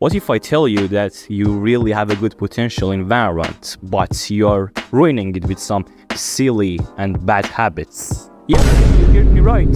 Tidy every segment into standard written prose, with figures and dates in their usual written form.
What if I tell you that you really have a good potential in Valorant, but you're ruining it with some silly and bad habits? Yeah, you heard me right.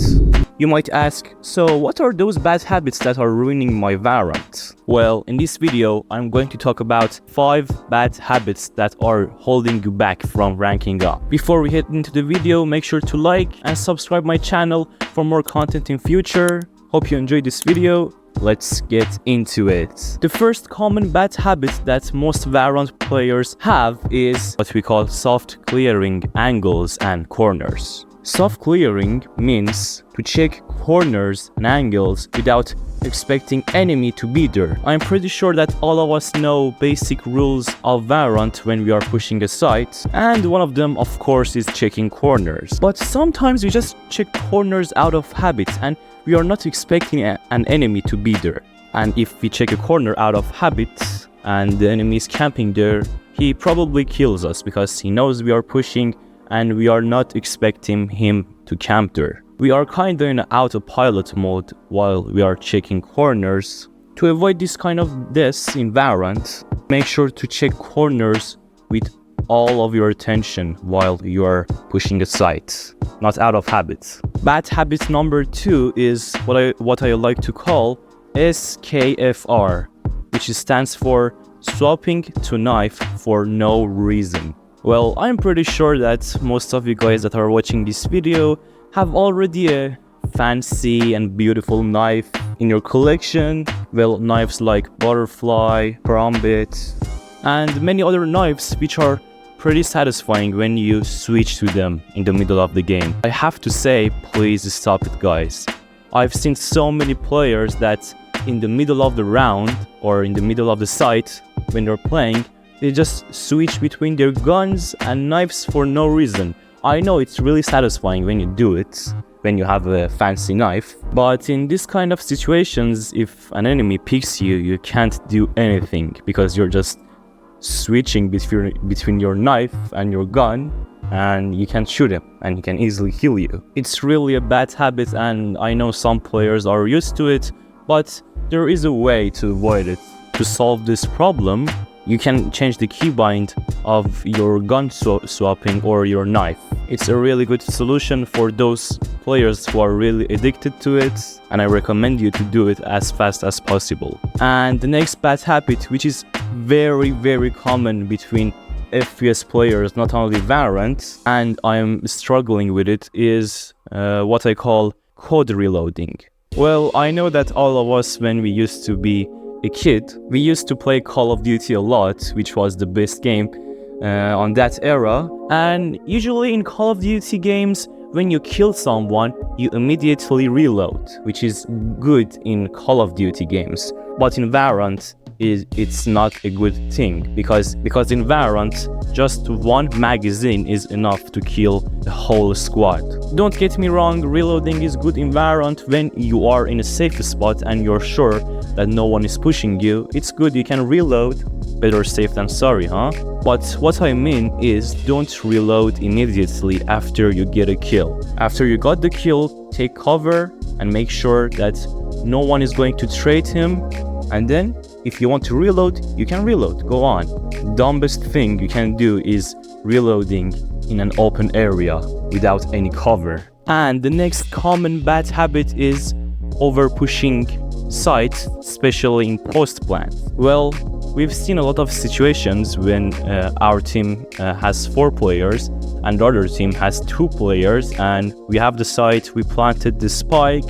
You might ask, so what are those bad habits that are ruining my Valorant? Well, in this video, I'm going to talk about 5 bad habits that are holding you back from ranking up. Before we head into the video, make sure to like and subscribe my channel for more content in future. Hope you enjoyed this video. Let's get into it. The first common bad habit that most Valorant players have is what we call soft clearing angles and corners. Soft clearing means to check corners and angles without expecting enemy to be there. I'm pretty sure that all of us know basic rules of Valorant when we are pushing a site, and one of them of course is checking corners. But sometimes we just check corners out of habit and we are not expecting an enemy to be there. And if we check a corner out of habit and the enemy is camping there, he probably kills us because he knows we are pushing and we are not expecting him to camp there. We are kinda in autopilot mode while we are checking corners. To avoid this kind of deaths in Valorant, make sure to check corners with all of your attention while you are pushing a site, not out of habit. Bad habit number 2 is what I like to call SKFR, which stands for swapping to knife for no reason. Well, I'm pretty sure that most of you guys that are watching this video have already a fancy and beautiful knife in your collection. Well, knives like Butterfly, Karambit, and many other knives which are pretty satisfying when you switch to them in the middle of the game. I have to say, please stop it, guys. I've seen so many players that in the middle of the round or in the middle of the site when they're playing, they just switch between their guns and knives for no reason. I know it's really satisfying when you do it, when you have a fancy knife, but in this kind of situations, if an enemy picks you, you can't do anything because you're just switching between your knife and your gun, and you can shoot him and he can easily kill you. It's really a bad habit, and I know some players are used to it, but there is a way to avoid it. To solve this problem, you can change the keybind of your gun swapping or your knife. It's a really good solution for those players who are really addicted to it, and I recommend you to do it as fast as possible. And the next bad habit, which is very common between FPS players, not only Valorant, and I'm struggling with it, is what I call code reloading. Well, I know that all of us, when we used to be a kid, we used to play Call of Duty a lot, which was the best game on that era. And usually in Call of Duty games, when you kill someone, you immediately reload, which is good in Call of Duty games. But in Valorant, it's not a good thing because in Valorant, just one magazine is enough to kill the whole squad. Don't get me wrong, reloading is good in Valorant when you are in a safe spot and you're sure that no one is pushing you. It's good, you can reload. Better safe than sorry, huh? But what I mean is, don't reload immediately after you get a kill. After you got the kill, take cover and make sure that no one is going to trade him, and then if you want to reload, you can reload, go on. Dumbest thing you can do is reloading in an open area without any cover. And the next common bad habit is over pushing sites, especially in post plant. Well, we've seen a lot of situations when our team has 4 players and the other team has 2 players, and we have the site, we planted the spike,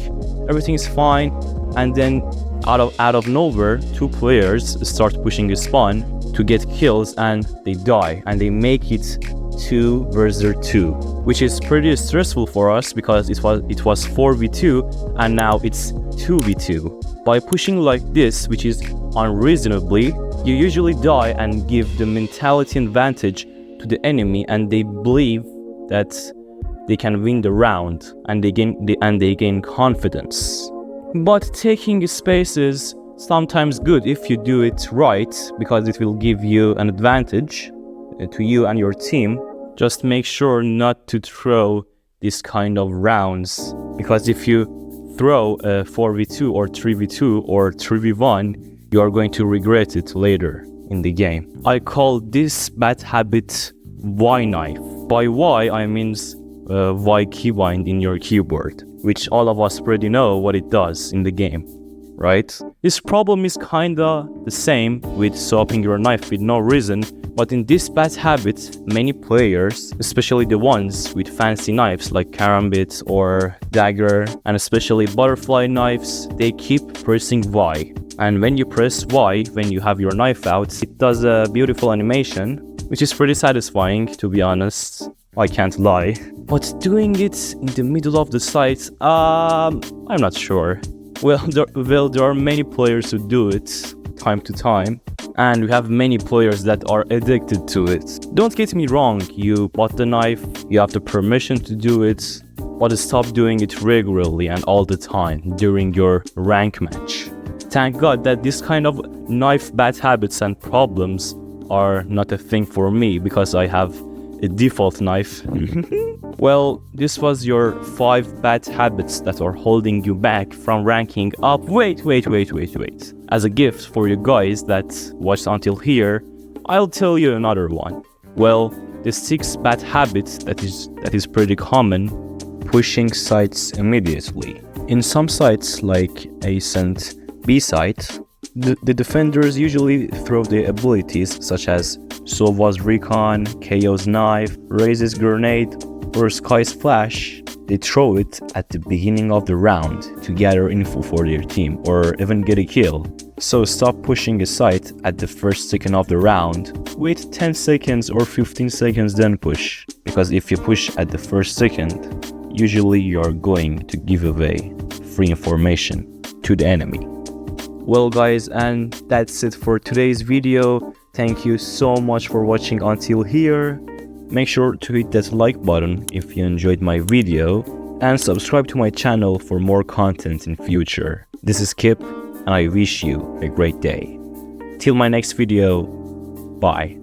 everything is fine, and then out of nowhere, 2 players start pushing a spawn to get kills and they die, and they make it 2 versus 2, which is pretty stressful for us because it was 4v2 and now it's 2v2. By pushing like this, which is unreasonably, you usually die and give the mentality advantage to the enemy, and they believe that they can win the round and they gain confidence. But taking space is sometimes good if you do it right, because it will give you an advantage to you and your team. Just make sure not to throw this kind of rounds, because if you throw a 4v2 or 3v2 or 3v1, You are going to regret it later in the game. I call this bad habit Y knife. By Y, I mean Y keybind in your keyboard, which all of us already know what it does in the game, right? This problem is kinda the same with swapping your knife with no reason, but in this bad habit, many players, especially the ones with fancy knives like karambit or dagger, and especially butterfly knives, they keep pressing Y. And when you press Y, when you have your knife out, it does a beautiful animation, which is pretty satisfying, to be honest. I can't lie. But doing it in the middle of the sight, I'm not sure. Well, there are many players who do it time to time, and we have many players that are addicted to it. Don't get me wrong, you bought the knife, you have the permission to do it, but stop doing it regularly and all the time during your rank match. Thank God that this kind of knife bad habits and problems are not a thing for me, because I have a default knife. Well, this was your 5 bad habits that are holding you back from ranking up. Wait. As a gift for you guys that watched until here, I'll tell you another one. Well, the 6 bad habits that is pretty common: pushing sites immediately. In some sites like Ace and B site, the defenders usually throw their abilities such as Sova's Recon, KO's Knife, Raze's Grenade, or Sky's Flash. They throw it at the beginning of the round to gather info for their team or even get a kill. So stop pushing a site at the first second of the round. Wait 10 seconds or 15 seconds, then push. Because if you push at the first second, usually you're going to give away free information to the enemy. Well guys, and that's it for today's video. Thank you so much for watching until here. Make sure to hit that like button if you enjoyed my video, and subscribe to my channel for more content in future. This is Kip, and I wish you a great day. Till my next video, bye.